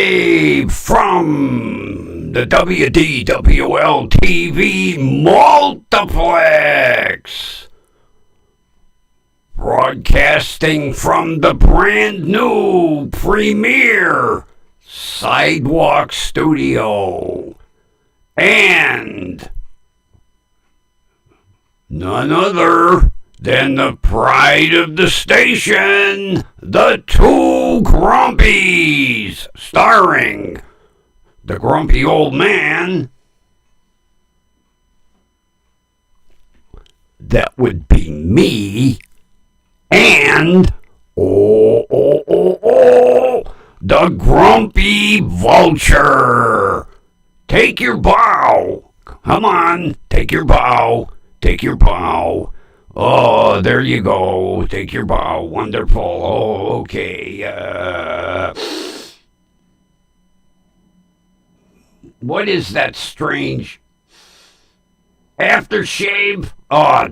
Live from the WDWL TV Multiplex. Broadcasting from the brand new premier Sidewalk Studio. And none other than the pride of the station, the Two Grumpies, starring the grumpy old man. That would be me. And, the grumpy vulture. Take your bow. Come on, take your bow. Take your bow. Oh, there you go. Take your bow. Wonderful. Oh, okay. What is that strange aftershave? Oh,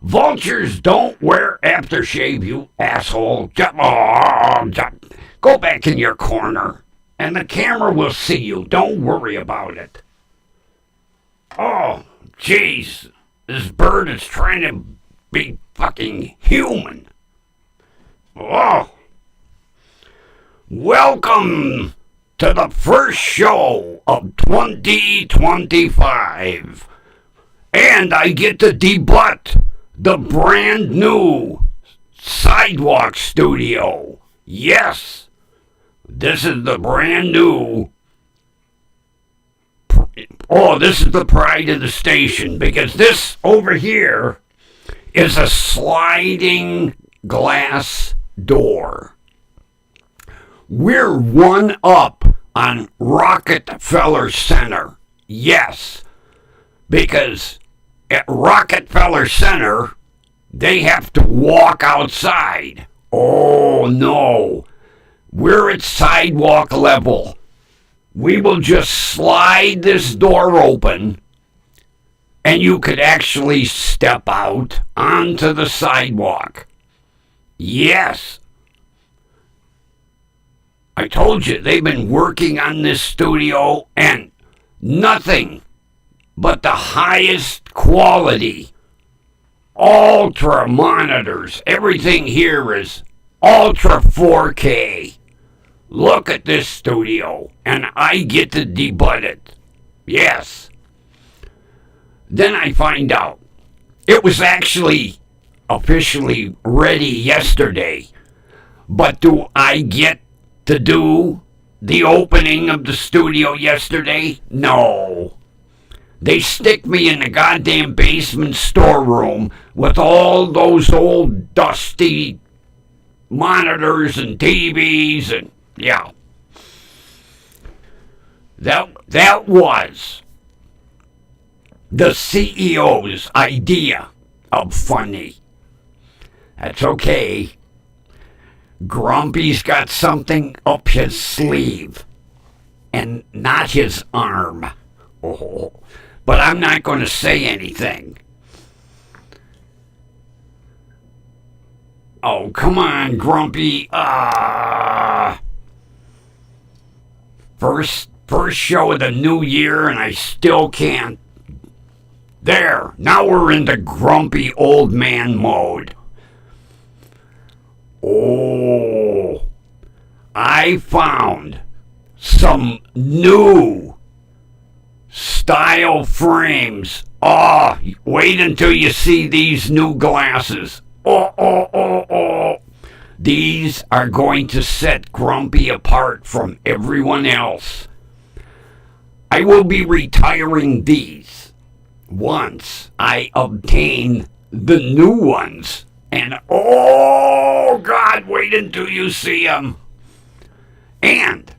vultures don't wear aftershave, you asshole. Go back in your corner, and the camera will see you. Don't worry about it. Oh, jeez. This bird is trying to be fucking human. Oh. Welcome to the first show of 2025. And I get to debut the brand new Sidewalk Studio. Yes, this is the brand new. Oh, this is the pride of the station, because this over here is a sliding glass door. We're one up on Rockefeller Center. Yes, because at Rockefeller Center, they have to walk outside. Oh, no. We're at sidewalk level. We will just slide this door open, and you could actually step out onto the sidewalk. Yes. I told you, they've been working on this studio, and nothing but the highest quality ultra monitors. Everything here is ultra 4K. Look at this studio, and I get to debut it. Yes. Then I find out it was actually officially ready yesterday. But do I get to do the opening of the studio yesterday? No. They stick me in the goddamn basement storeroom with all those old dusty monitors and TVs and yeah. That was the CEO's idea of funny. That's okay. Grumpy's got something up his sleeve and not his arm. Oh, but I'm not going to say anything. Oh, come on, Grumpy. First show of the new year, and I still can't. There, now we're into grumpy old man mode. Oh, I found some new style frames. Oh, wait until you see these new glasses. Oh. These are going to set Grumpy apart from everyone else. I will be retiring these once I obtain the new ones. And oh, God, wait until you see them. And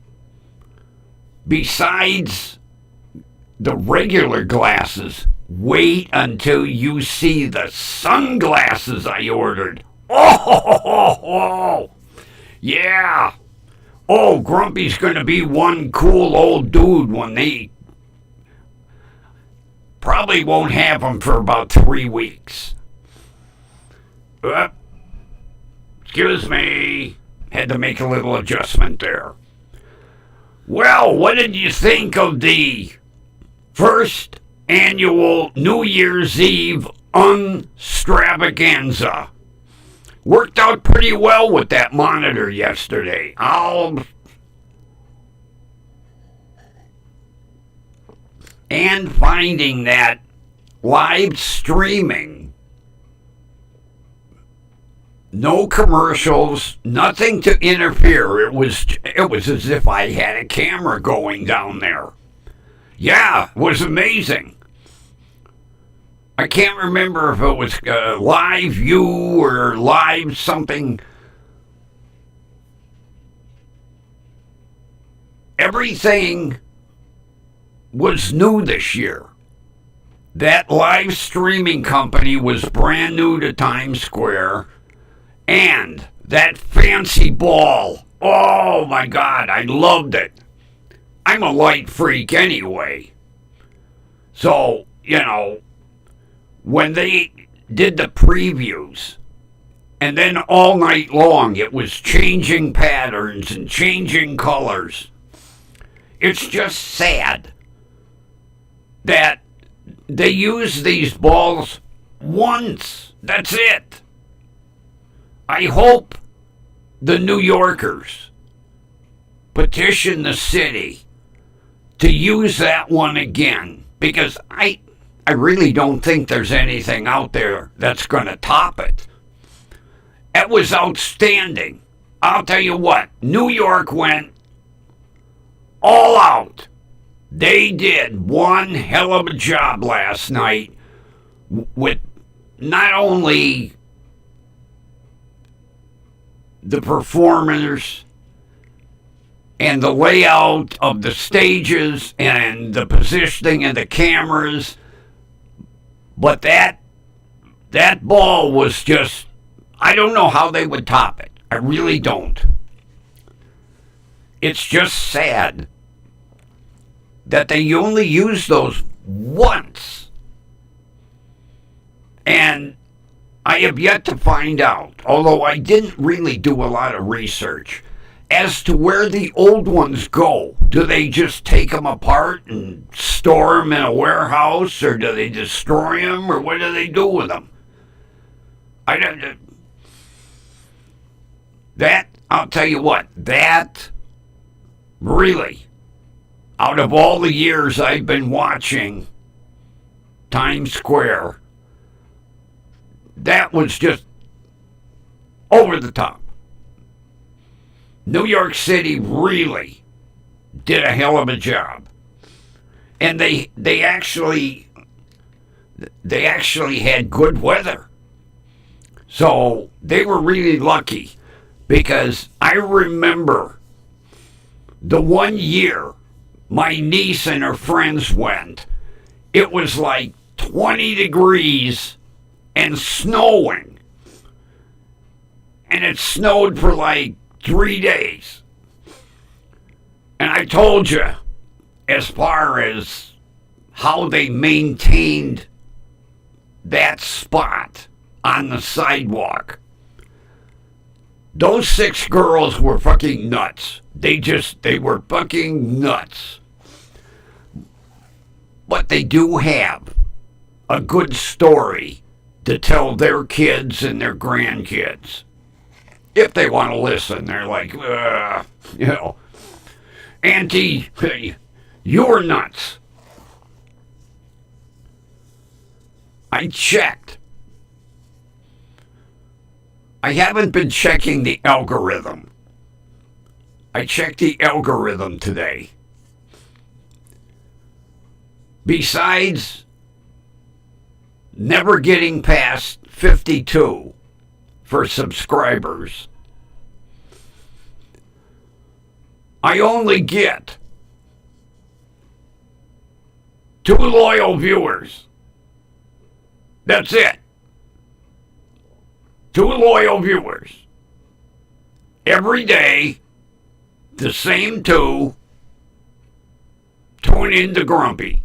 besides the regular glasses, wait until you see the sunglasses I ordered. Oh, yeah. Oh, Grumpy's going to be one cool old dude when they probably won't have them for about 3 weeks. Excuse me. Had to make a little adjustment there. Well, what did you think of the first annual New Year's Eve unstravaganza? Worked out pretty well with that monitor yesterday. And finding that live streaming, no commercials, nothing to interfere. It was as if I had a camera going down there. Yeah, it was amazing. I can't remember if it was live view or live something. Everything was new this year. That live streaming company was brand new to Times Square. And that fancy ball. Oh my God, I loved it. I'm a light freak anyway. So, when they did the previews, and then all night long it was changing patterns and changing colors. It's just sad that they use these balls once. That's it. I hope the New Yorkers petition the city to use that one again, because I really don't think there's anything out there that's going to top it. It was outstanding. I'll tell you what, New York went all out. They did one hell of a job last night with not only the performers and the layout of the stages and the positioning of the cameras, but that ball was just, I don't know how they would top it. I really don't. It's just sad that they only use those once. And I have yet to find out, although I didn't really do a lot of research, as to where the old ones go. Do they just take them apart and store them in a warehouse, or do they destroy them, or what do they do with them? I'll tell you what, that really, out of all the years I've been watching Times Square, that was just over the top. New York City really did a hell of a job. And they actually had good weather. So they were really lucky, because I remember the one year my niece and her friends went, it was like 20 degrees and snowing. And it snowed for like 3 days. And I told you, as far as how they maintained that spot on the sidewalk, those 6 girls were fucking nuts. They were fucking nuts. But they do have a good story to tell their kids and their grandkids. If they want to listen, they're like, Auntie, you're nuts. I checked. I haven't been checking the algorithm. I checked the algorithm today. Besides never getting past 52 for subscribers, I only get 2 loyal viewers. That's it. 2 loyal viewers. Every day, the same 2 tune into Grumpy.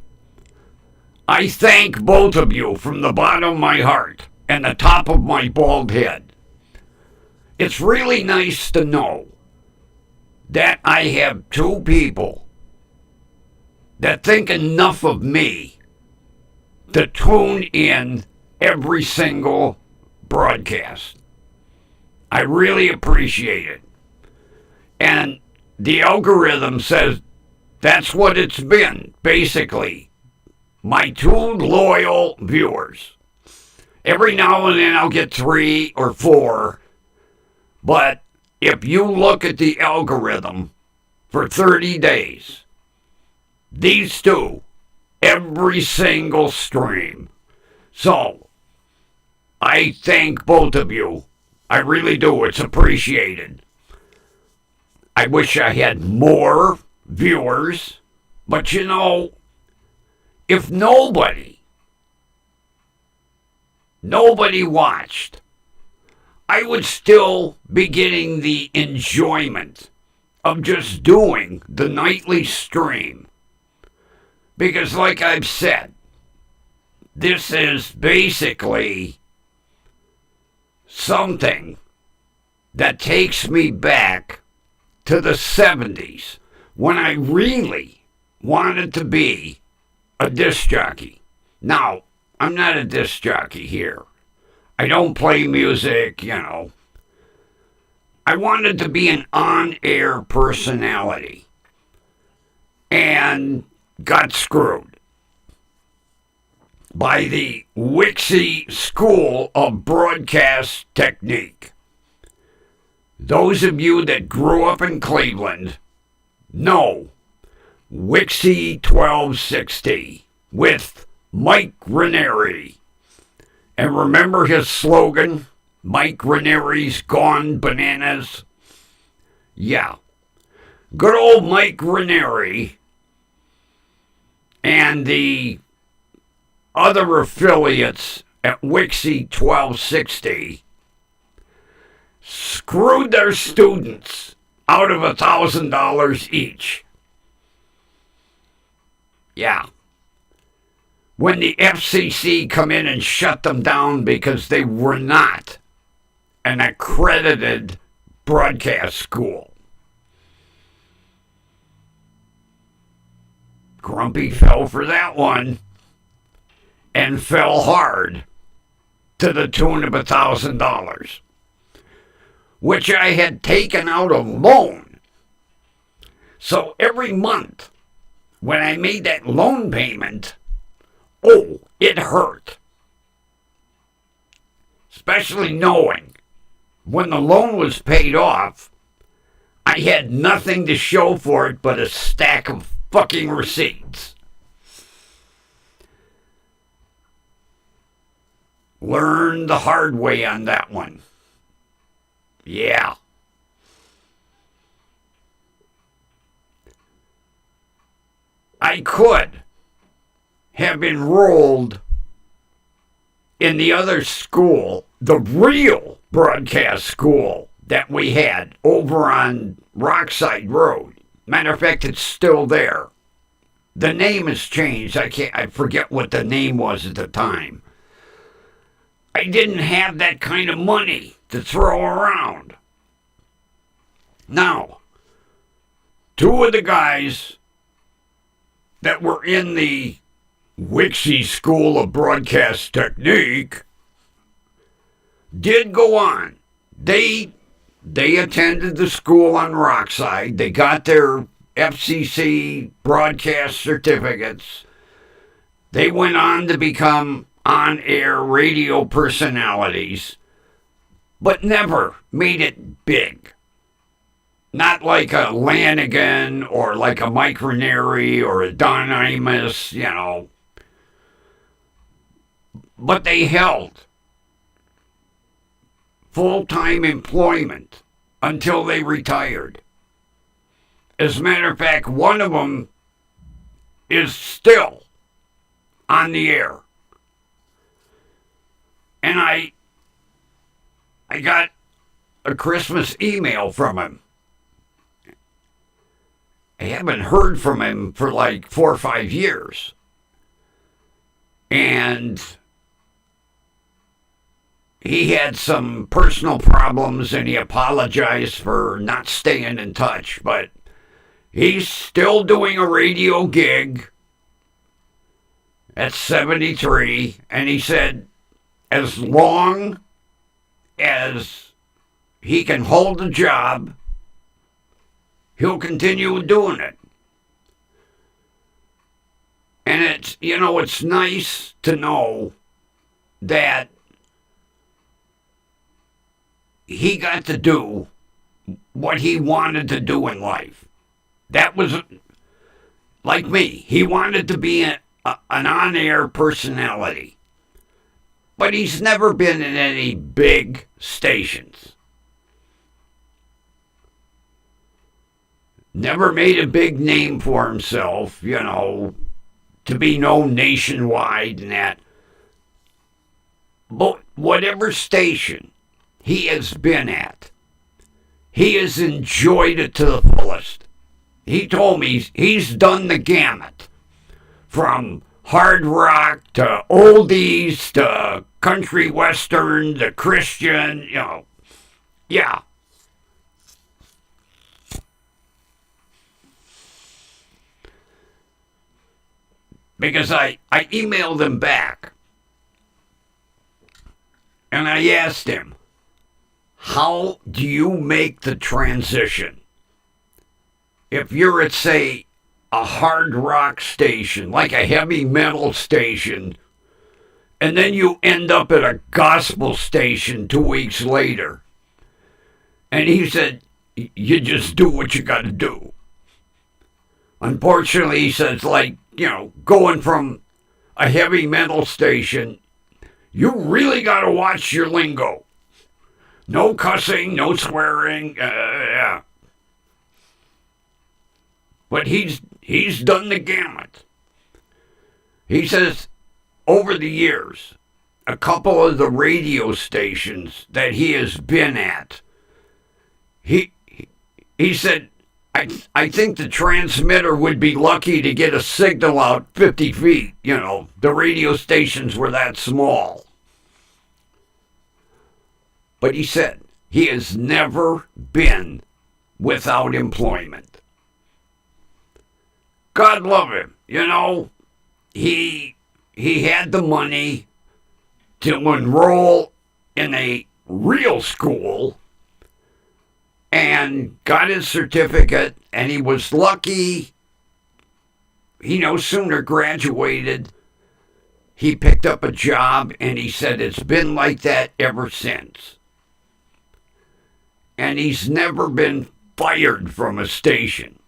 I thank both of you from the bottom of my heart and the top of my bald head. It's really nice to know that I have two people that think enough of me to tune in every single broadcast. I really appreciate it. And the algorithm says that's what it's been, basically. My two loyal viewers. Every now and then I'll get 3 or 4, but if you look at the algorithm for 30 days, these two, every single stream. So, I thank both of you. I really do. It's appreciated. I wish I had more viewers, but you know, if nobody watched, I would still be getting the enjoyment of just doing the nightly stream. Because like I've said, this is basically something that takes me back to the 70s when I really wanted to be a disc jockey. Now, I'm not a disc jockey here. I don't play music, you know. I wanted to be an on-air personality and got screwed by the Wixie School of Broadcast Technique. Those of you that grew up in Cleveland know Wixie 1260 with Mike Ranieri. And remember his slogan, Mike Ranieri's Gone Bananas? Yeah. Good old Mike Ranieri and the other affiliates at Wixie 1260 screwed their students out of $1,000 each. Yeah. When the FCC come in and shut them down because they were not an accredited broadcast school. Grumpy fell for that one and fell hard to the tune of $1,000, which I had taken out a loan. So every month when I made that loan payment, oh, it hurt. Especially knowing when the loan was paid off, I had nothing to show for it but a stack of fucking receipts. Learned the hard way on that one. Yeah. I could have enrolled in the other school, the real broadcast school that we had over on Rockside Road. Matter of fact, it's still there. The name has changed. I forget what the name was at the time. I didn't have that kind of money to throw around. Now, two of the guys that were in the Wixie School of Broadcast Technique did go on. They attended the school on Rockside. They got their FCC broadcast certificates. They went on to become on-air radio personalities, but never made it big. Not like a Lanigan or like a Mike Ranieri or a Don Imus, you know. But they held full-time employment until they retired. As a matter of fact, one of them is still on the air. And I got a Christmas email from him. I haven't heard from him for like 4 or 5 years. And he had some personal problems and he apologized for not staying in touch, but he's still doing a radio gig at 73, and he said as long as he can hold the job, he'll continue doing it. And it's nice to know that he got to do what he wanted to do in life. That was like me. He wanted to be an on-air personality. But he's never been in any big stations. Never made a big name for himself, to be known nationwide and that. But whatever station he has been at, he has enjoyed it to the fullest. He told me he's done the gamut. From hard rock to oldies to country western to Christian, Yeah. Because I emailed him back and I asked him, how do you make the transition? If you're at, say, a hard rock station, like a heavy metal station, and then you end up at a gospel station 2 weeks later. And he said, you just do what you got to do. Unfortunately, he says, going from a heavy metal station, you really got to watch your lingo. No cussing, no swearing, yeah. But he's done the gamut. He says over the years, a couple of the radio stations that he has been at, he said, I think the transmitter would be lucky to get a signal out 50 feet. The radio stations were that small. But he said he has never been without employment. God love him. He had the money to enroll in a real school and got his certificate, and he was lucky. He no sooner graduated, he picked up a job, and he said it's been like that ever since. And he's never been fired from a station.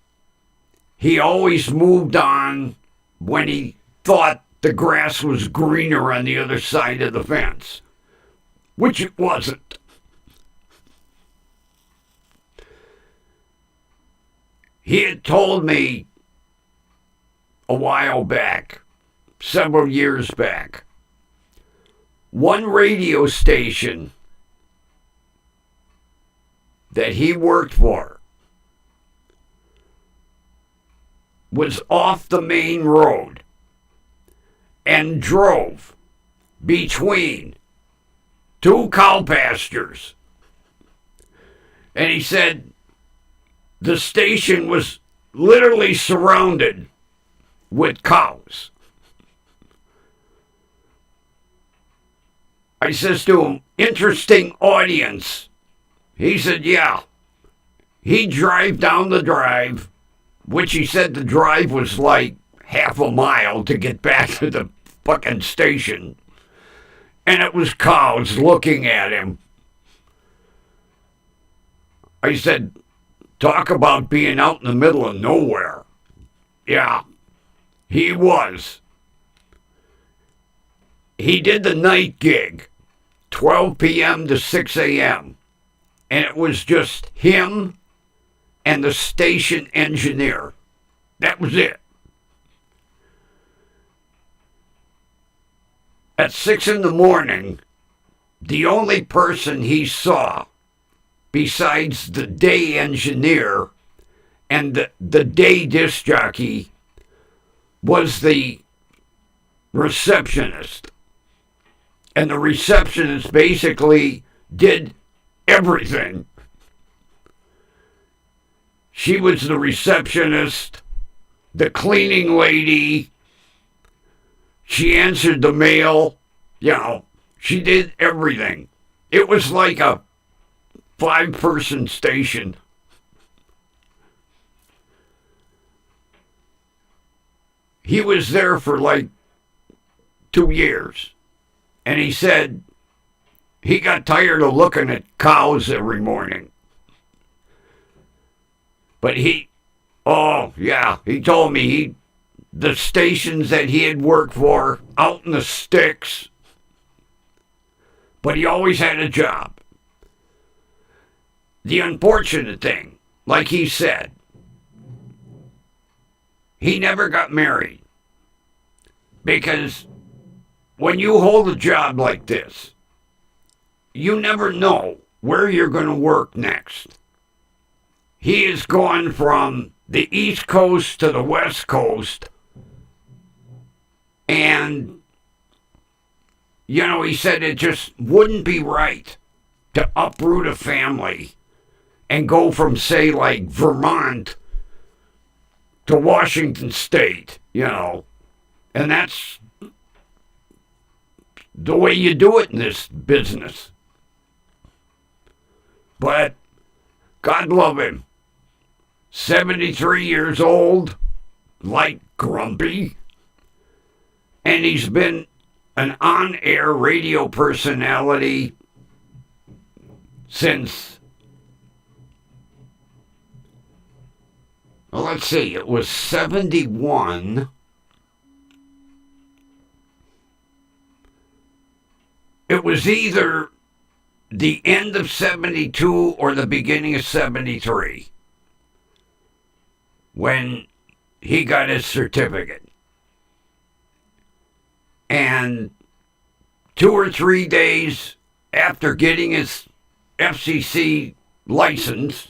He always moved on when he thought the grass was greener on the other side of the fence, which it wasn't. He had told me a while back, several years back, one radio station that he worked for was off the main road and drove between two cow pastures. And he said the station was literally surrounded with cows. I says to him, interesting audience. He said, yeah. He'd drive down the drive, which he said the drive was like half a mile to get back to the fucking station. And it was cows looking at him. I said, talk about being out in the middle of nowhere. Yeah, he was. He did the night gig, 12 p.m. to 6 a.m. And it was just him and the station engineer. That was it. At 6 in the morning, the only person he saw, besides the day engineer and the day disc jockey, was the receptionist. And the receptionist basically did everything. She was the receptionist, the cleaning lady. She answered the mail. She did everything. It was like a 5-person station. He was there for like 2 years. And he said he got tired of looking at cows every morning. But he told me the stations that he had worked for out in the sticks, but he always had a job. The unfortunate thing, like he said, he never got married. Because when you hold a job like this, you never know where you're going to work next. He is going from the East Coast to the West Coast. And, he said it just wouldn't be right to uproot a family and go from, say, like Vermont to Washington State, And that's the way you do it in this business. But God love him. 73 years old, like Grumpy. And he's been an on-air radio personality since, let's see, it was 71. It was either the end of 72 or the beginning of 73 when he got his certificate. And 2 or 3 days after getting his FCC license,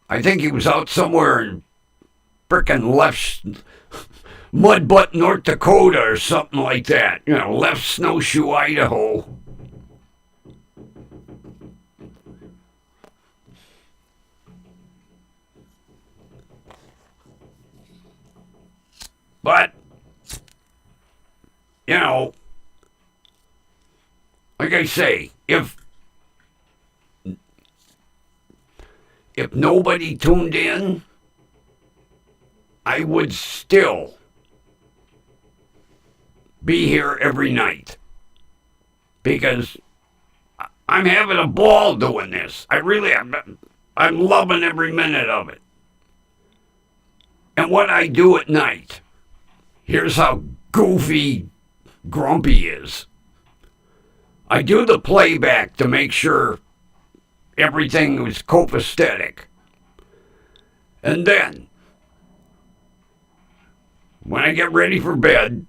I think he was out somewhere in frickin' left Mudbutt, North Dakota or something like that. Left Snowshoe, Idaho. But, like I say, if nobody tuned in, I would still be here every night. Because I'm having a ball doing this. I really am. I'm loving every minute of it. And what I do at night, here's how goofy Grumpy is. I do the playback to make sure everything was copacetic. And then, when I get ready for bed,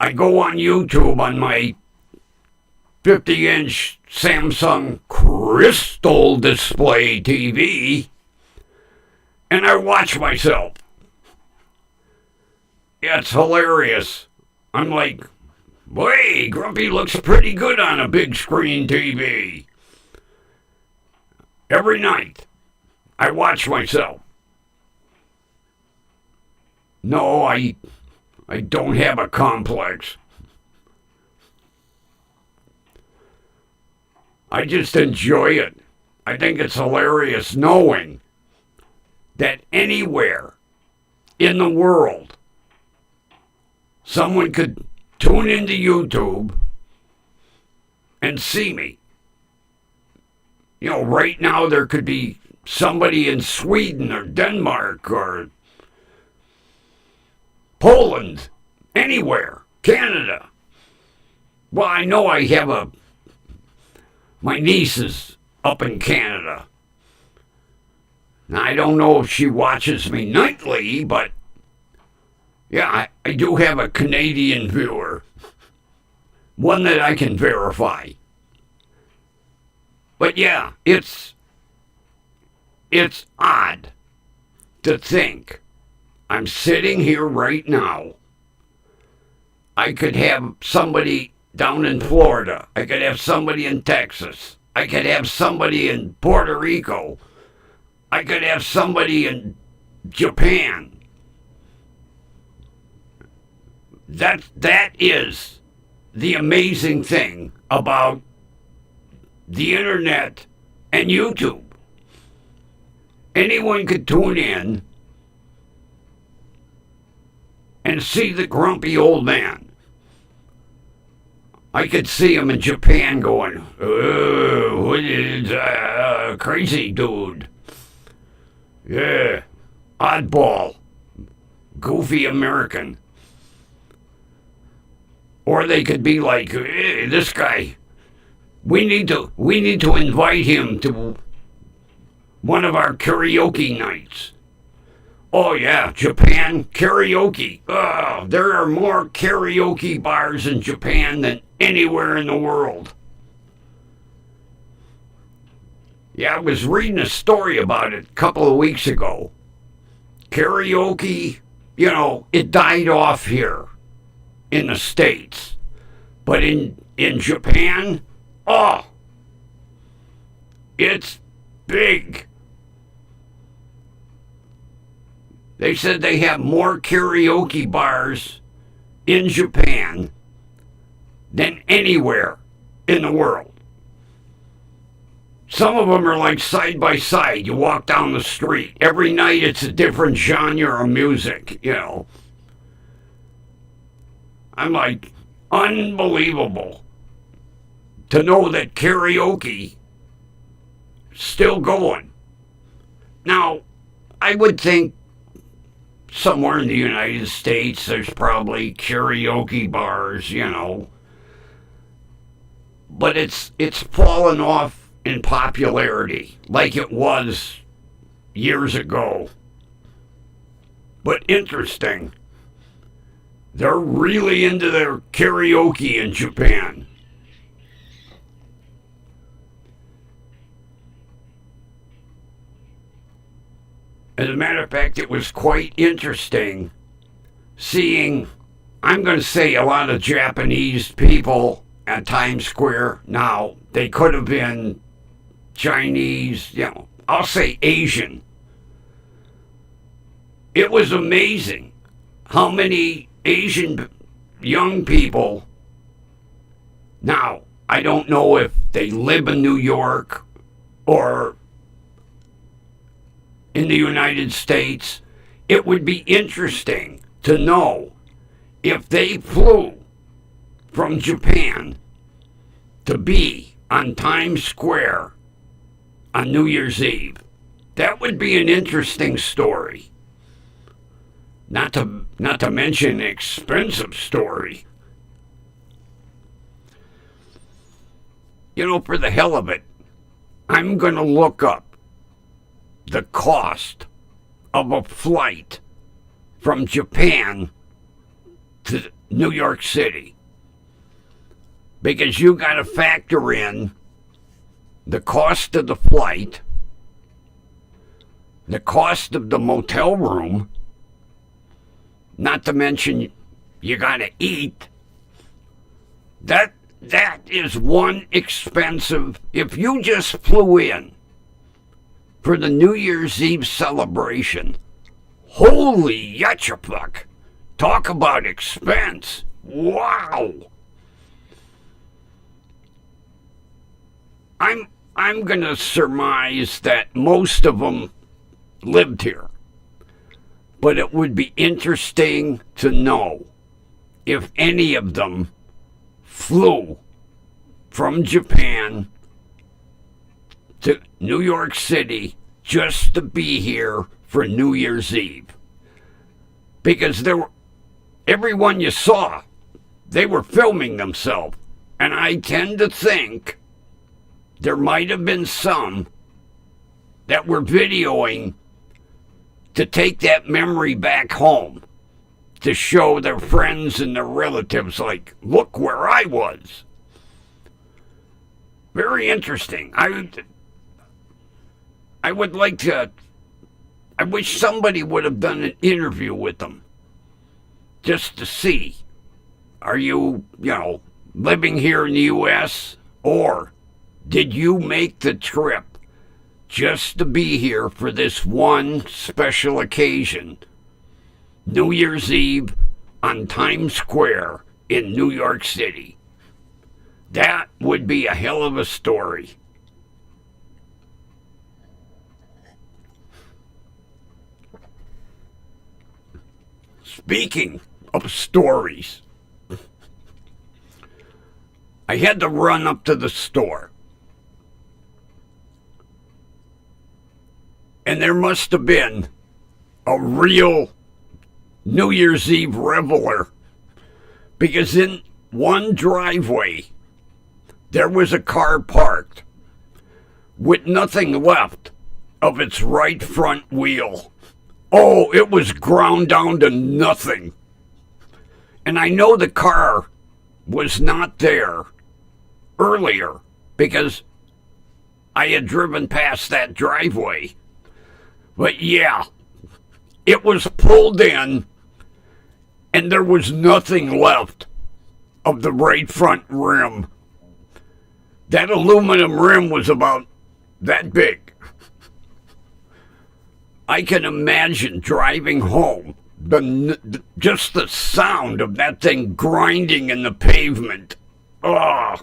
I go on YouTube on my 50-inch Samsung Crystal Display TV, and I watch myself. It's hilarious. I'm like, boy, Grumpy looks pretty good on a big screen TV. Every night, I watch myself. No, I don't have a complex. I just enjoy it. I think it's hilarious knowing that anywhere in the world, someone could tune into YouTube and see me. Right now there could be somebody in Sweden or Denmark or Poland, anywhere, Canada. Well, I know I have my niece is up in Canada. Now, I don't know if she watches me nightly, but yeah, I do have a Canadian viewer. One that I can verify. But yeah, it's odd to think I'm sitting here right now. I could have somebody down in Florida. I could have somebody in Texas. I could have somebody in Puerto Rico. I could have somebody in Japan. That is the amazing thing about the internet and YouTube. Anyone could tune in and see the grumpy old man. I could see him in Japan going, oh, what is crazy dude? Yeah, oddball, goofy American. Or they could be like, hey, this guy, we need to invite him to one of our karaoke nights. Oh yeah, Japan karaoke. Oh, there are more karaoke bars in Japan than anywhere in the world. Yeah, I was reading a story about it a couple of weeks ago. Karaoke, it died off here in the States. But in Japan, it's big. They said they have more karaoke bars in Japan than anywhere in the world. Some of them are like side by side. You walk down the street. Every night it's a different genre of music, I'm like, unbelievable to know that karaoke is still going. Now, I would think somewhere in the United States there's probably karaoke bars, but it's fallen off in popularity like it was years ago. But interesting, they're really into their karaoke in Japan. As a matter of fact, it was quite interesting seeing, I'm going to say, a lot of Japanese people at Times Square. Now, they could have been Chinese, I'll say Asian. It was amazing how many Asian young people, now, I don't know if they live in New York or in the United States. It would be interesting to know if they flew from Japan to be on Times Square on New Year's Eve. That would be an interesting story. Not to mention an expensive story. For the hell of it, I'm going to look up the cost of a flight from Japan to New York City. Because you got to factor in the cost of the flight, the cost of the motel room, not to mention you got to eat. That is one expensive. If you just flew in for the New Year's Eve celebration, holy yatchafuck, talk about expense. Wow. I'm going to surmise that most of them lived here. But it would be interesting to know if any of them flew from Japan to New York City just to be here for New Year's Eve. Because everyone you saw, they were filming themselves. And I tend to think there might have been some that were videoing to take that memory back home, to show their friends and their relatives, like, look where I was. Very interesting. I would like to I wish somebody would have done an interview with them just to see, are you, living here in the U.S., or did you make the trip just to be here for this one special occasion, New Year's Eve on Times Square in New York City? That would be a hell of a story. Speaking of stories, I had to run up to the store. And there must have been a real New Year's Eve reveler, because in one driveway there was a car parked with nothing left of its right front wheel. Oh, it was ground down to nothing. And I know the car was not there earlier because I had driven past that driveway. But yeah, it was pulled in and there was nothing left of the right front rim. That aluminum rim was about that big. I can imagine driving home, just the sound of that thing grinding in the pavement. Oh.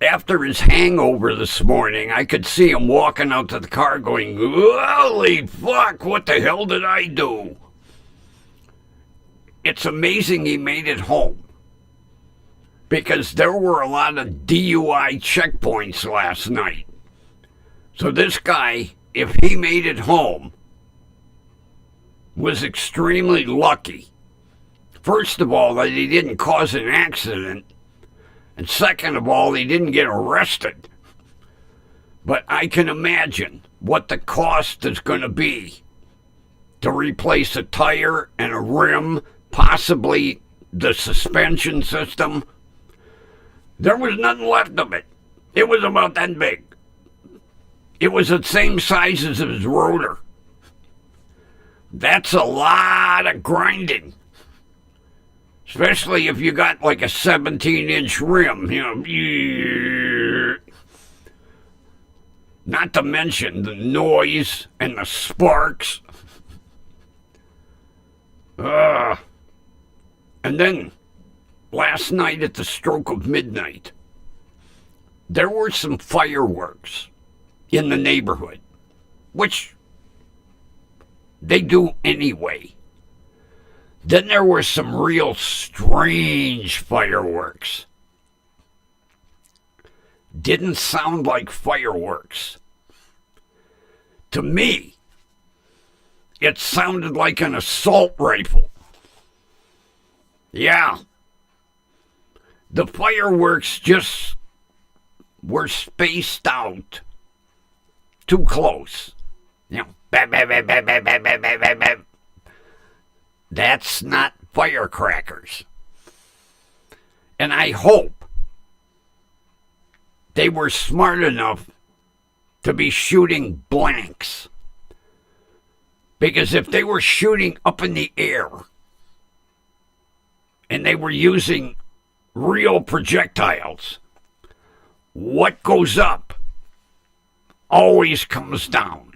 After his hangover this morning, I could see him walking out to the car going, holy fuck, what the hell did I do? It's amazing he made it home, because there were a lot of DUI checkpoints last night. So this guy, if he made it home, was extremely lucky. First of all, that he didn't cause an accident. And second of all, he didn't get arrested. But I can imagine what the cost is going to be to replace a tire and a rim, possibly the suspension system. There was nothing left of it. It was about that big. It was the same size as his rotor. That's a lot of grinding. Especially if you got like a 17-inch rim, Not to mention the noise and the sparks. And then, last night at the stroke of midnight, there were some fireworks in the neighborhood, which they do anyway. Then there were some real strange fireworks. Didn't sound like fireworks. To me, it sounded like an assault rifle. Yeah. The fireworks just were spaced out too close. Bam, bam, bam, bam, bam, bam, bam, bam, bam, bam. That's not firecrackers. And I hope they were smart enough to be shooting blanks. Because if they were shooting up in the air and they were using real projectiles, what goes up always comes down.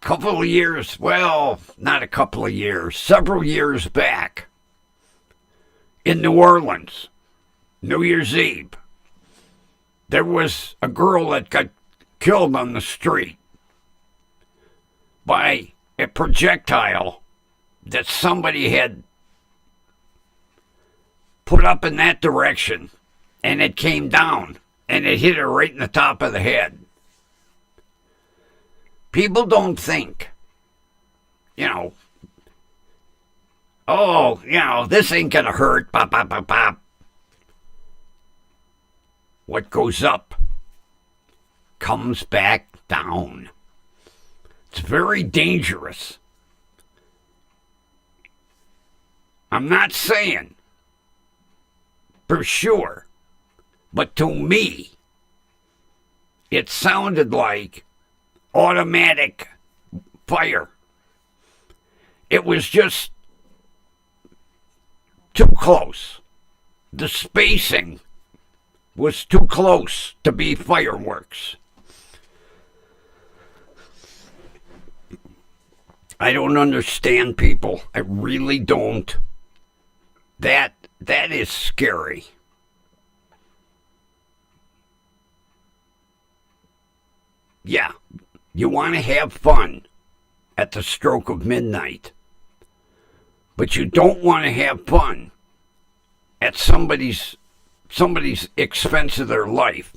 Couple of years, well, not a couple of years, several years back, in New Orleans, New Year's Eve, there was a girl that got killed on the street by a projectile that somebody had put up in that direction, and it came down, and it hit her right in the top of the head. People don't think, this ain't gonna hurt, pop, pop, pop, pop. What goes up comes back down. It's very dangerous. I'm not saying for sure, but to me, it sounded like automatic fire. It was just too close. The spacing was too close to be fireworks. I don't understand people. I really don't. That is scary. Yeah, you want to have fun at the stroke of midnight, but you don't want to have fun at somebody's expense of their life.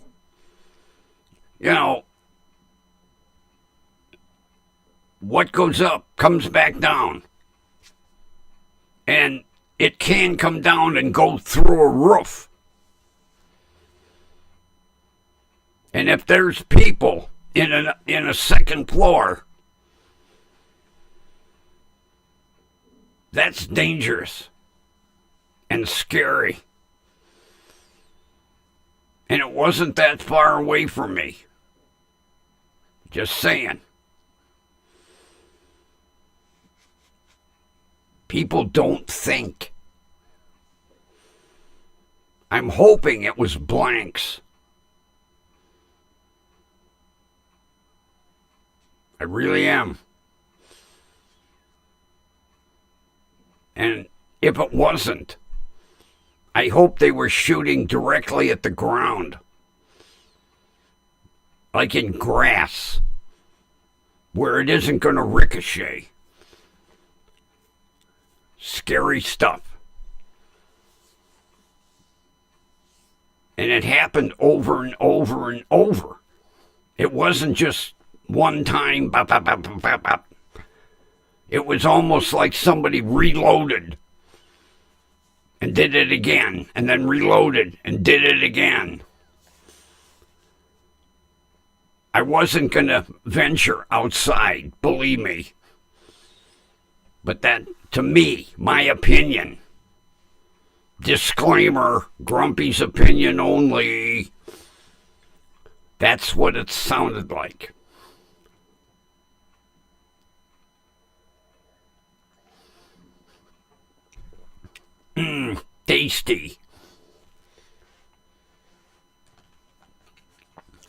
You know, what goes up comes back down. And it can come down and go through a roof. And if there's people in a second floor, that's dangerous and scary. And it wasn't that far away from me. Just saying. People don't think. I'm hoping it was blanks. I really am. And if it wasn't, I hope they were shooting directly at the ground. Like in grass, where it isn't going to ricochet. Scary stuff. And it happened over and over and over. It wasn't just one time. Bop, bop, bop, bop, bop. It was almost like somebody reloaded and did it again, and then reloaded and did it again. I wasn't going to venture outside, believe me. But that, to me, my opinion, disclaimer, Grumpy's opinion only, that's what it sounded like. Tasty.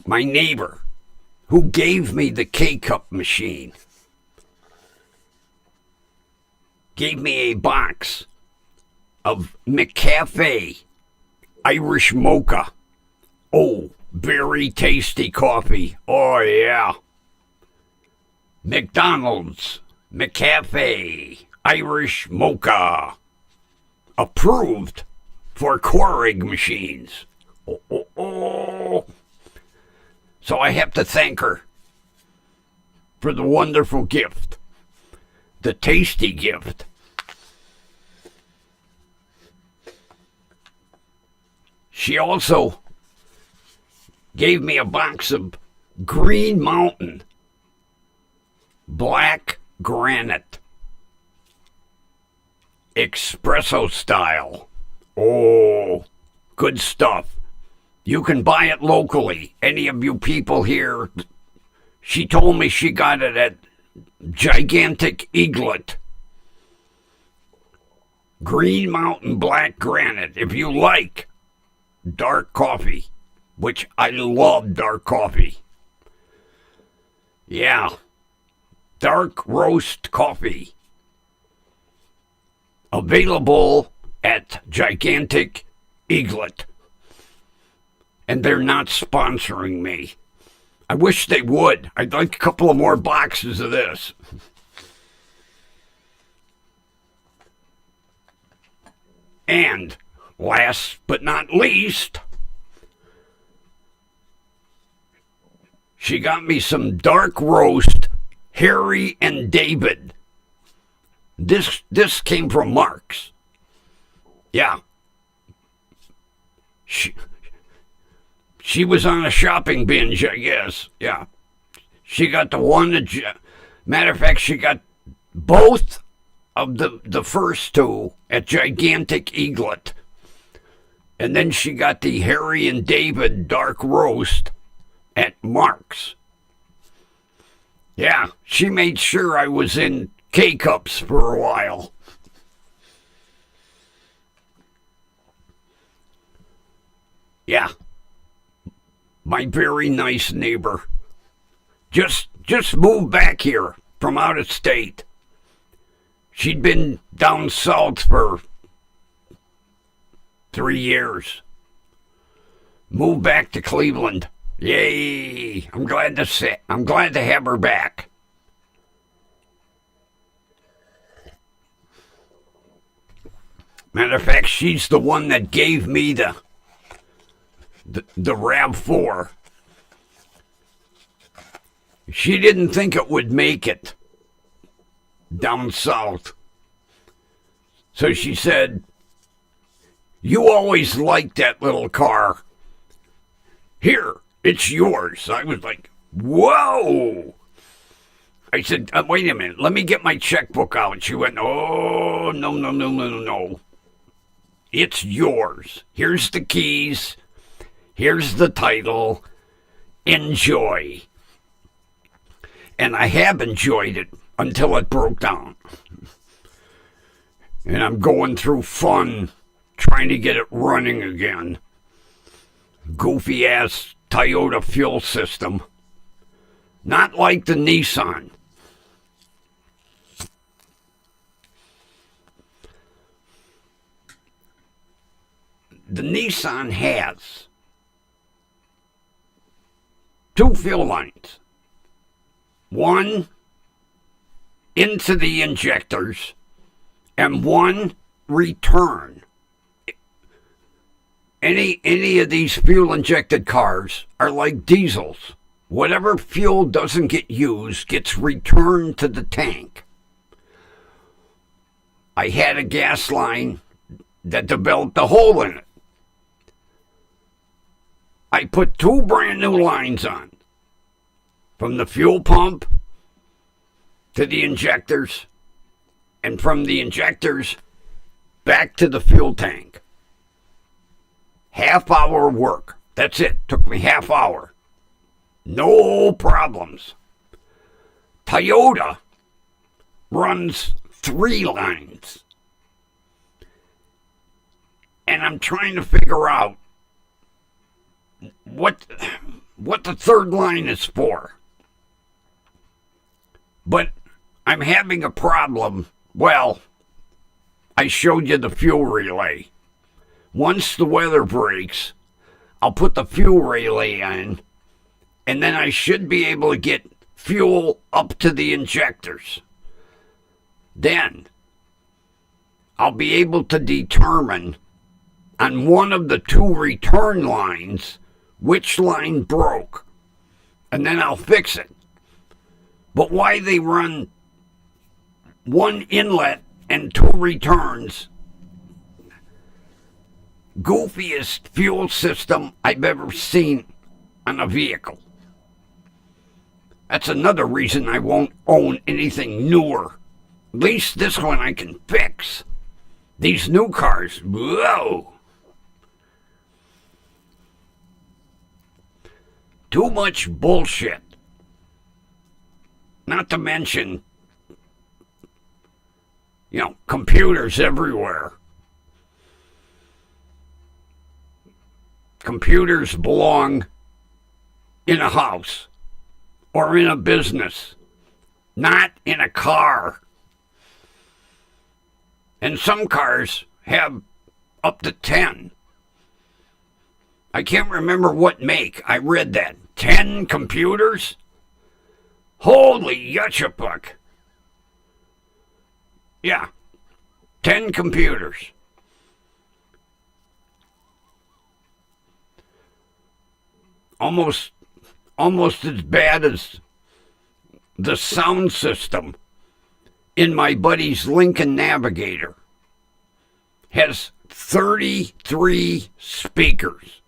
My neighbor, who gave me the K-Cup machine, gave me a box of McCafe Irish Mocha. Oh, very tasty coffee. Oh, yeah. McDonald's McCafe Irish Mocha. Approved for Keurig machines. Oh. So I have to thank her for the wonderful gift. The tasty gift. She also gave me a box of Green Mountain black granite espresso style. Oh, good stuff. You can buy it locally. Any of you people here, she told me she got it at Gigantic Eaglet. Green Mountain black granite. If you like dark coffee, which I love dark coffee. Yeah. Dark roast coffee. Available at Gigantic Eaglet. And they're not sponsoring me. I wish they would. I'd like a couple of more boxes of this. And last but not least, she got me some dark roast Harry and David. This came from Mark's. Yeah. She was on a shopping binge, I guess. Yeah. She got the one that... Matter of fact, she got both of the first two at Gigantic Eaglet. And then she got the Harry and David dark roast at marks. Yeah, she made sure I was in K-cups for a while. Yeah, my very nice neighbor. Just moved back here from out of state. She'd been down south for 3 years. Moved back to Cleveland. Yay! I'm glad to have her back. Matter of fact, she's the one that gave me the RAV4. She didn't think it would make it down south. So she said, "You always liked that little car. Here, it's yours." I was like, whoa. I said, wait a minute, let me get my checkbook out. She went, "Oh, no. It's yours. Here's the keys. Here's the title. Enjoy." And I have enjoyed it until it broke down. And I'm going through fun trying to get it running again. Goofy ass Toyota fuel system. Not like the Nissan. The Nissan has 2 fuel lines. One into the injectors and one return. Any of these fuel injected cars are like diesels. Whatever fuel doesn't get used gets returned to the tank. I had a gas line that developed a hole in it. I put 2 brand new lines on. From the fuel pump to the injectors, and from the injectors back to the fuel tank. Half-hour work. That's it. Took me half hour. No problems. Toyota runs 3 lines. And I'm trying to figure out what the 3rd line is for. But I'm having a problem. Well, I showed you the fuel relay. Once the weather breaks, I'll put the fuel relay in, and then I should be able to get fuel up to the injectors. Then I'll be able to determine on one of the 2 return lines which line broke, and then I'll fix it. But why they run 1 inlet and 2 returns? Goofiest fuel system I've ever seen on a vehicle. That's another reason I won't own anything newer. At least this one I can fix. These new cars, whoa. Too much bullshit. Not to mention, computers everywhere. Computers belong in a house or in a business, not in a car. And some cars have up to 10. I can't remember what make. I read that. 10 computers? Holy yutchapuck. Yeah, 10 computers. Almost as bad as the sound system in my buddy's Lincoln Navigator. Has 33 speakers.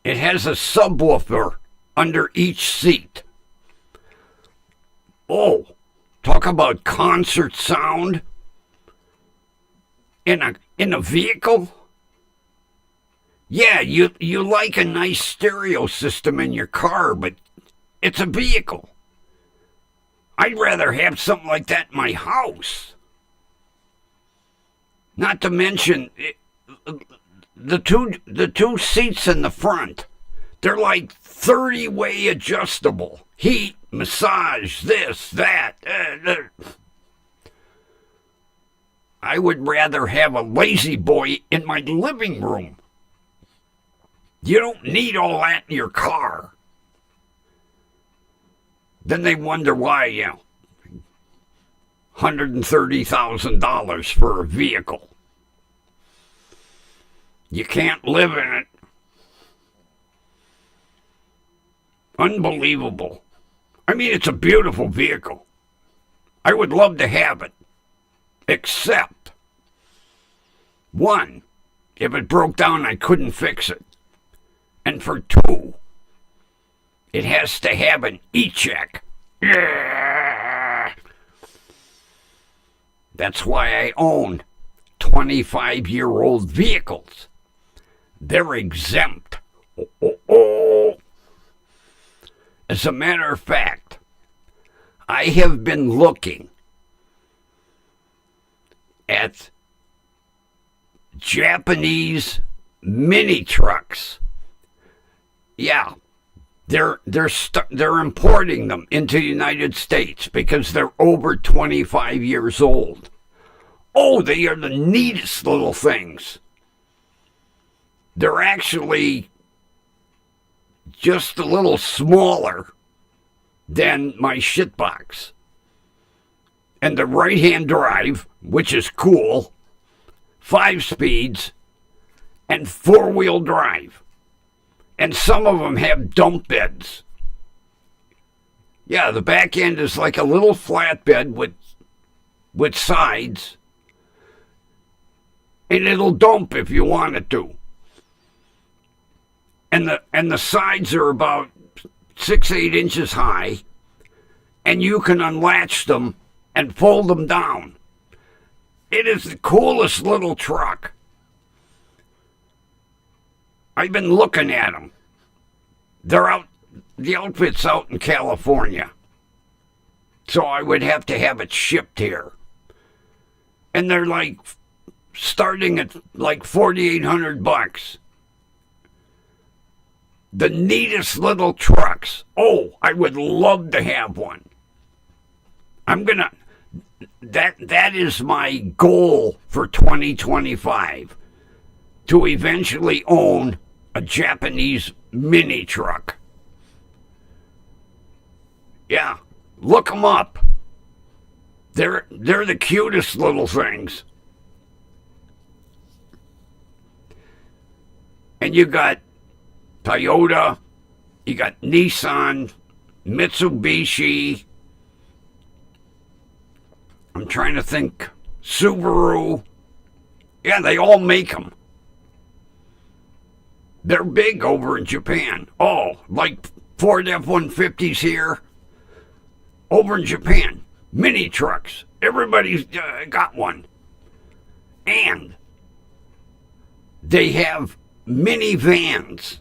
It has a subwoofer under each seat. Oh, talk about concert sound in a vehicle. Yeah, you like a nice stereo system in your car, but it's a vehicle. I'd rather have something like that in my house. Not to mention the two seats in the front. They're like 30-way adjustable. Heat, massage, this, that. I would rather have a lazy boy in my living room. You don't need all that in your car. Then they wonder why, $130,000 for a vehicle. You can't live in it. Unbelievable. I mean, it's a beautiful vehicle. I would love to have it. Except, one, if it broke down, I couldn't fix it. And for two, it has to have an e-check. Yeah. That's why I own 25-year-old vehicles. They're exempt. As a matter of fact, I have been looking at Japanese mini trucks. Yeah, they're importing them into the United States because they're over 25 years old. Oh, they are the neatest little things. They're actually just a little smaller than my shitbox. And the right-hand drive, which is cool, 5 speeds, and 4-wheel drive. And some of them have dump beds. Yeah, the back end is like a little flatbed with sides. And it'll dump if you want it to. And the sides are about 6-8 inches high. And you can unlatch them and fold them down. It is the coolest little truck. I've been looking at them. They're out, the outfit's out in California. So I would have to have it shipped here. And they're like starting at like $4,800. The neatest little trucks. Oh, I would love to have one. That is my goal for 2025. To eventually own a Japanese mini truck. Yeah, look them up. They're the cutest little things. And you got Toyota, you got Nissan, Mitsubishi. I'm trying to think. Subaru. Yeah, they all make them. They're big over in Japan. Oh, like Ford F-150s here. Over in Japan. Mini trucks. Everybody's got one. And they have minivans.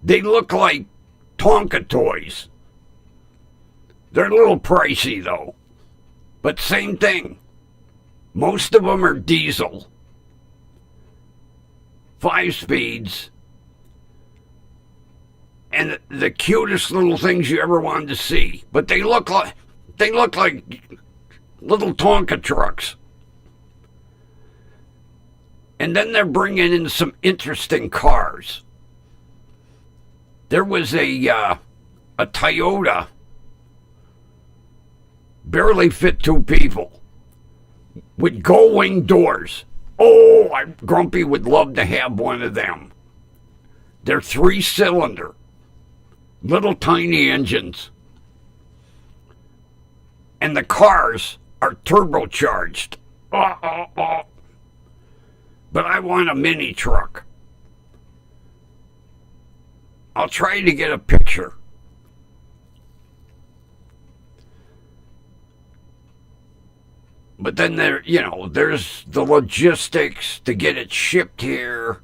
They look like Tonka toys. They're a little pricey, though. But same thing. Most of them are diesel. 5 speeds. And the cutest little things you ever wanted to see. But they look like little Tonka trucks. And then they're bringing in some interesting cars. There was a Toyota. Barely fit 2 people. With gull-wing doors. Oh, Grumpy would love to have one of them. They're 3-cylinder. Little tiny engines. And the cars are turbocharged. But I want a mini truck. I'll try to get a picture. But then there's the logistics to get it shipped here.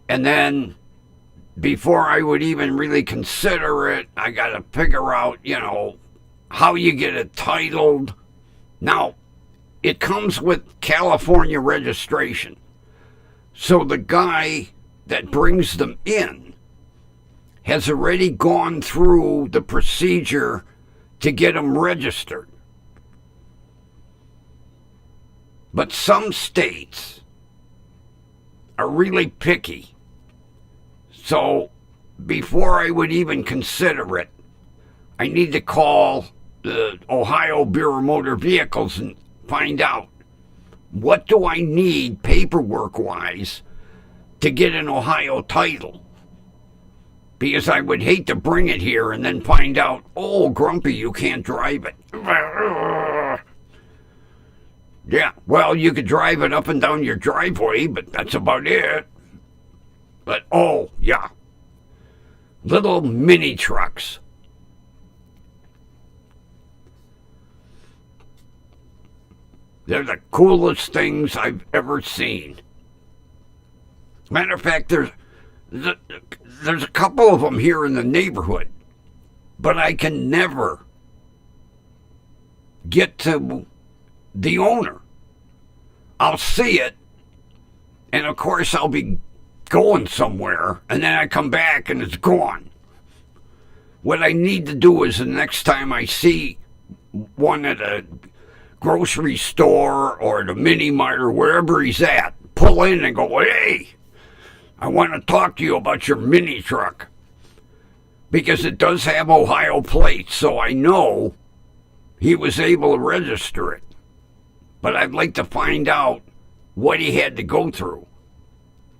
And then before I would even really consider it, I got to figure out, how you get it titled. Now, it comes with California registration. So the guy that brings them in has already gone through the procedure to get them registered. But some states are really picky. So before I would even consider it, I need to call the Ohio Bureau of Motor Vehicles and find out what do I need paperwork-wise to get an Ohio title. Because I would hate to bring it here and then find out, oh, Grumpy, you can't drive it. Yeah, well, you could drive it up and down your driveway, but that's about it. But, oh, yeah. Little mini trucks. They're the coolest things I've ever seen. Matter of fact, there's a couple of them here in the neighborhood, but I can never get to the owner. I'll see it, and of course I'll be going somewhere, and then I come back and it's gone. What I need to do is the next time I see one at a grocery store or the mini mart or wherever he's at, pull in and go, hey, I want to talk to you about your mini truck. Because it does have Ohio plates, so I know he was able to register it. But I'd like to find out what he had to go through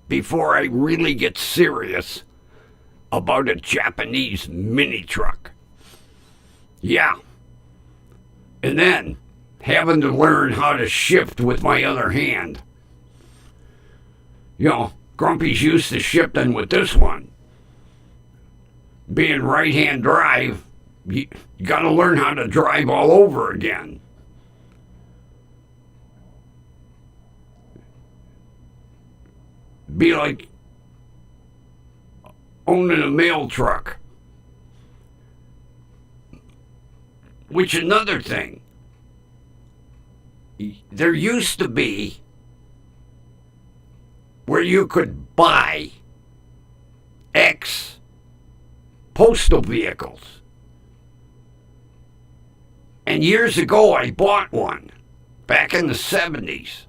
before I really get serious about a Japanese mini truck. Yeah. And then having to learn how to shift with my other hand. Grumpy's used to shifting with this one. Being right-hand drive, you got to learn how to drive all over again. Be like owning a mail truck. Which another thing, there used to be where you could buy X postal vehicles. And years ago I bought one, back in the 70s.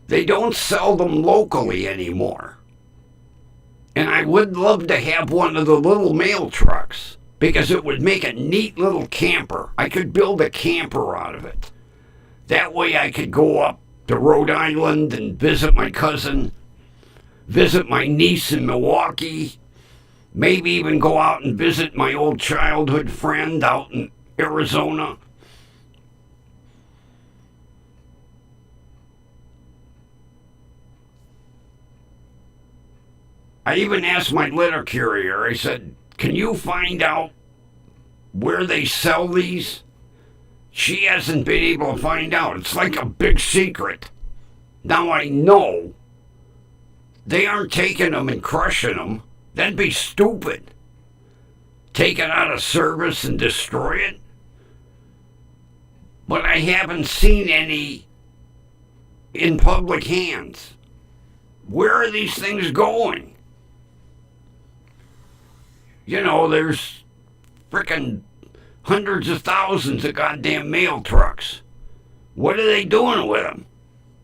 They don't sell them locally anymore. And I would love to have one of the little mail trucks because it would make a neat little camper. I could build a camper out of it. That way I could go up to Rhode Island and visit my cousin, visit my niece in Milwaukee, maybe even go out and visit my old childhood friend out in Arizona. I even asked my letter carrier, I said, can you find out where they sell these? She hasn't been able to find out. It's like a big secret. Now I know they aren't taking them and crushing them. That'd be stupid. Take it out of service and destroy it. But I haven't seen any in public hands. Where are these things going? There's frickin' hundreds of thousands of goddamn mail trucks. What are they doing with them?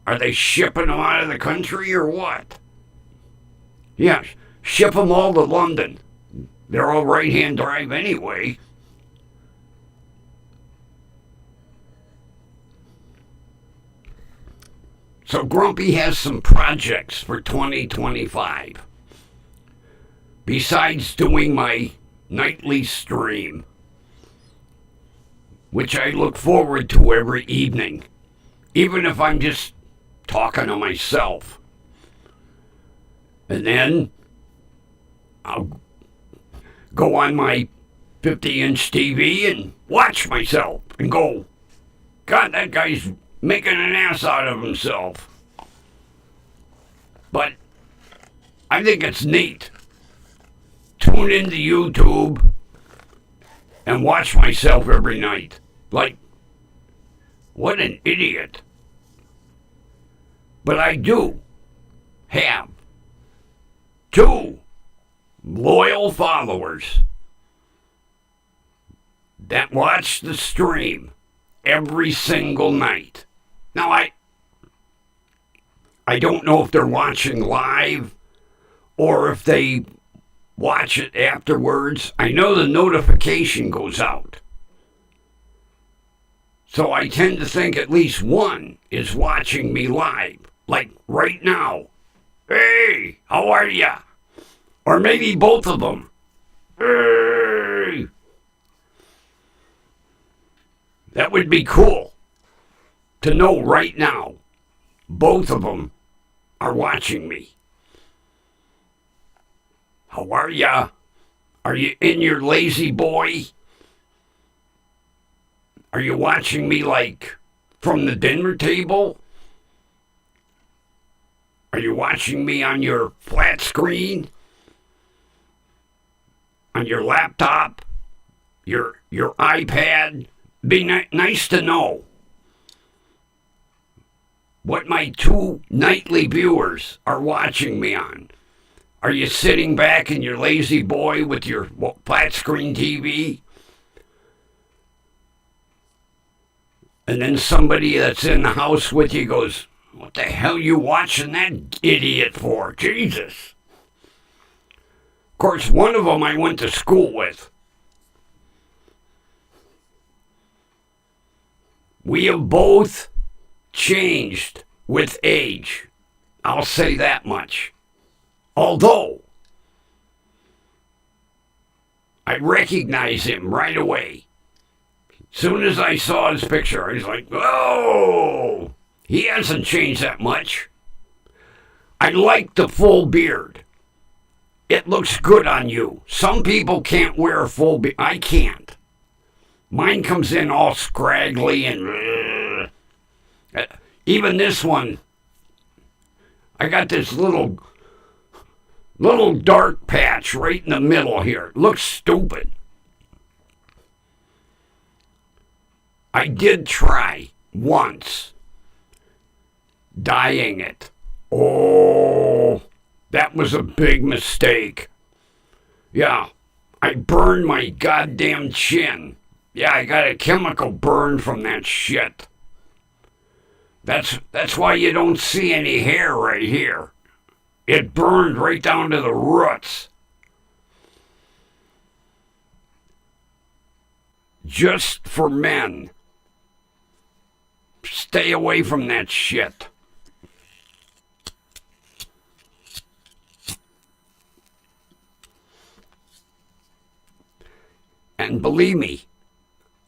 Are they shipping them out of the country or what? Yeah, ship them all to London. They're all right-hand drive anyway. So Grumpy has some projects for 2025. Besides doing my nightly stream, which I look forward to every evening, even if I'm just talking to myself. And then I'll go on my 50-inch TV and watch myself and go, God, that guy's making an ass out of himself. But I think it's neat. Tune into YouTube and watch myself every night. Like, what an idiot. But I do have 2 loyal followers that watch the stream every single night. Now, I don't know if they're watching live or if they watch it afterwards. I know the notification goes out. So I tend to think at least one is watching me live. Like right now. Hey, how are ya? Or maybe both of them. Hey. That would be cool to know right now. Both of them are watching me. How are ya? Are you in your lazy boy? Are you watching me like from the dinner table? Are you watching me on your flat screen? On your laptop? Your iPad? Be nice to know what my 2 nightly viewers are watching me on. Are you sitting back in your lazy boy with your flat screen TV? And then somebody that's in the house with you goes, what the hell are you watching that idiot for? Jesus. Of course, one of them I went to school with. We have both changed with age. I'll say that much. Although, I recognize him right away. As soon as I saw his picture, I was like, oh, he hasn't changed that much. I like the full beard. It looks good on you. Some people can't wear a full beard. I can't. Mine comes in all scraggly and even this one, I got this little dark patch right in the middle here. It looks stupid. I did try once dyeing it. Oh, that was a big mistake. Yeah, I burned my goddamn chin. Yeah, I got a chemical burn from that shit. That's why you don't see any hair right here. It burned right down to the roots. Just for men. Stay away from that shit. And believe me,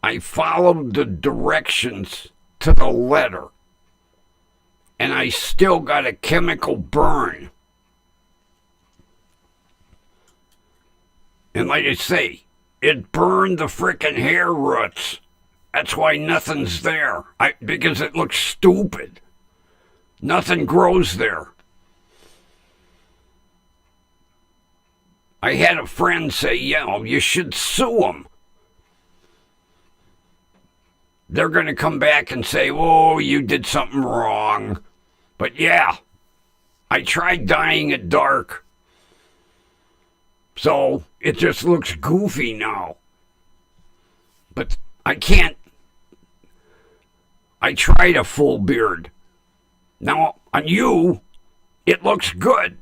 I followed the directions to the letter. And I still got a chemical burn. And like I say, it burned the frickin' hair roots. That's why nothing's there. Because it looks stupid. Nothing grows there. I had a friend say, you should sue them. They're going to come back and say, oh, you did something wrong. But yeah, I tried dyeing it dark. So it just looks goofy now. But I can't. I tried a full beard. Now, on you, it looks good.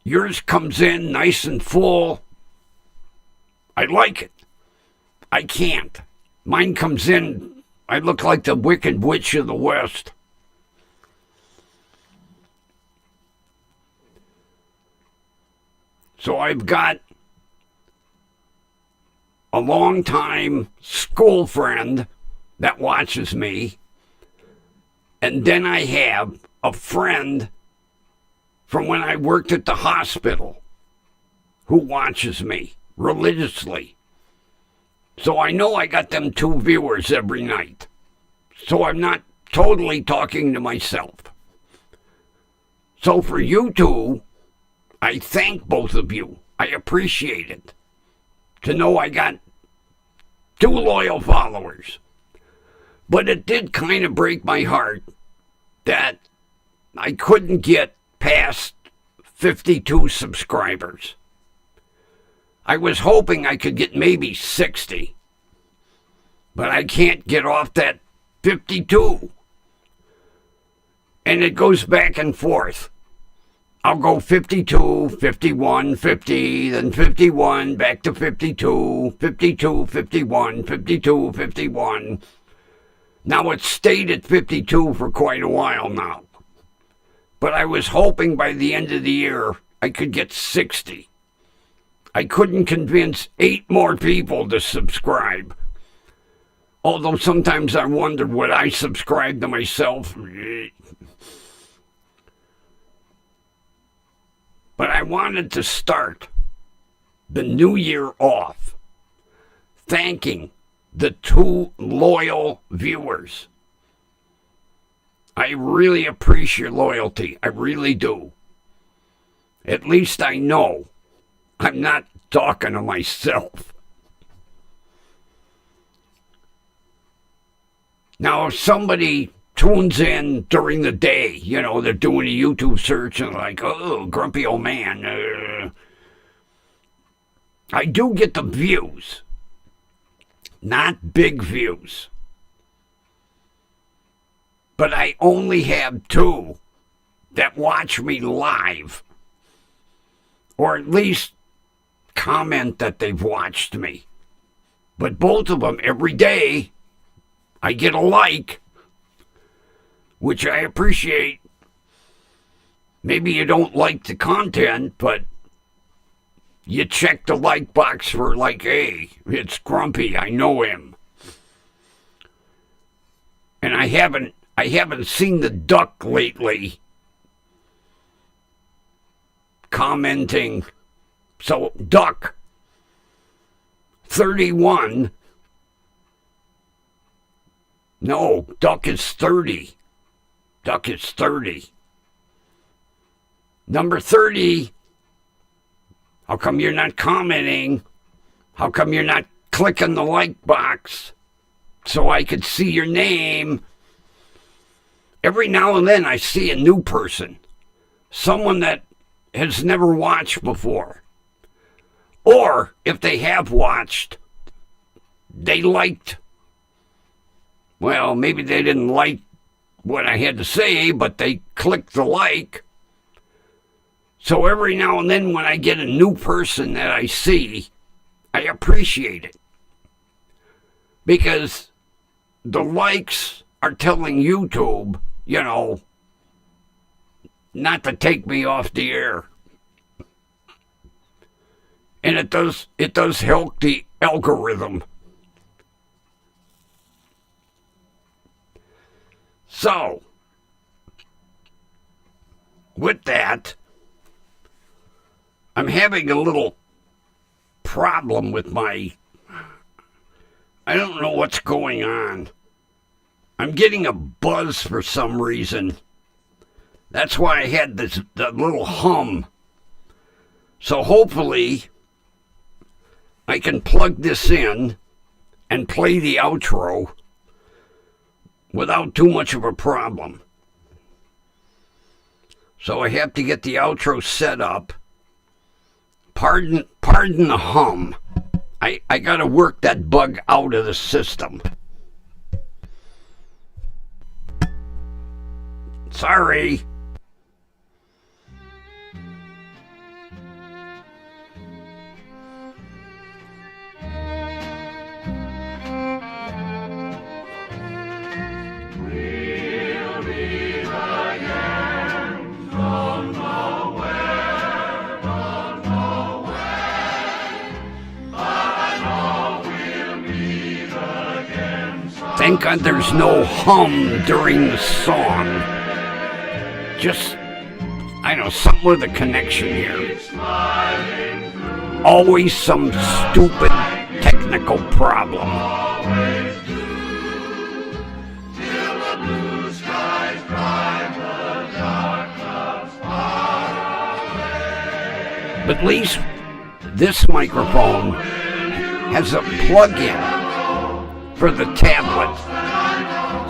Yours comes in nice and full. I like it. I can't. Mine comes in, I look like the Wicked Witch of the West. So I've got a long-time school friend that watches me. And then I have a friend from when I worked at the hospital who watches me religiously. So I know I got them 2 viewers every night. So I'm not totally talking to myself. So for you two, I thank both of you. I appreciate it. To know I got 2 loyal followers. But it did kind of break my heart that I couldn't get past 52 subscribers. I was hoping I could get maybe 60. But I can't get off that 52. And it goes back and forth. I'll go 52, 51, 50, then 51, back to 52, 52, 51, 52, 51. Now it's stayed at 52 for quite a while now. But I was hoping by the end of the year I could get 60. I couldn't convince 8 more people to subscribe. Although sometimes I wondered, would I subscribe to myself? But I wanted to start the new year off thanking the 2 loyal viewers. I really appreciate your loyalty. I really do. At least I know I'm not talking to myself. Now, if somebody tunes in during the day, they're doing a YouTube search and like, oh, grumpy old man. I do get the views. Not big views. But I only have 2 that watch me live. Or at least comment that they've watched me. But both of them, every day, I get a like, which I appreciate. Maybe you don't like the content, but you check the like box for like, hey, it's Grumpy, I know him. And I haven't seen the duck lately commenting. So, Duck 31. No, Duck is 30. Duck is 30. Number 30. How come you're not commenting? How come you're not clicking the like box so I could see your name? Every now and then I see a new person. Someone that has never watched before. Or if they have watched, they liked. Well, maybe they didn't like what I had to say, but they clicked the like. So every now and then when I get a new person that I see, I appreciate it. Because the likes are telling YouTube, not to take me off the air. And it does help the algorithm. So, with that, I'm having a little problem with I don't know what's going on. I'm getting a buzz for some reason. That's why I had that little hum. So hopefully I can plug this in and play the outro without too much of a problem. So I have to get the outro set up. Pardon the hum. I got to work that bug out of the system. Sorry. Thank God there's no hum during the song. Just, I don't know, something with a connection here. Always some stupid technical technical problem. But at least this microphone has a plug-in for the tablet,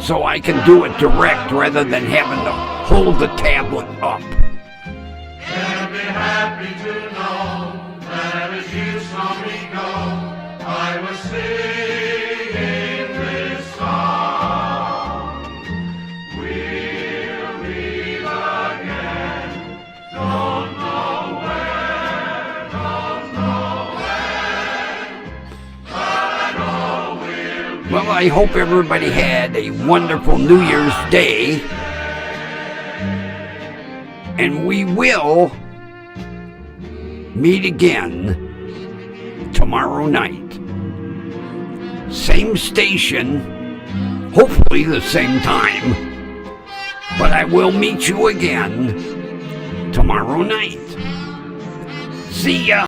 so I can do it direct rather than having to hold the tablet up. And be happy to know that as years long ago, I was singing this song. We'll meet again, don't know where, but I know we'll meet. Well, I hope everybody had a wonderful New Year's Day. And we will meet again tomorrow night. Same station, hopefully the same time. But I will meet you again tomorrow night. See ya.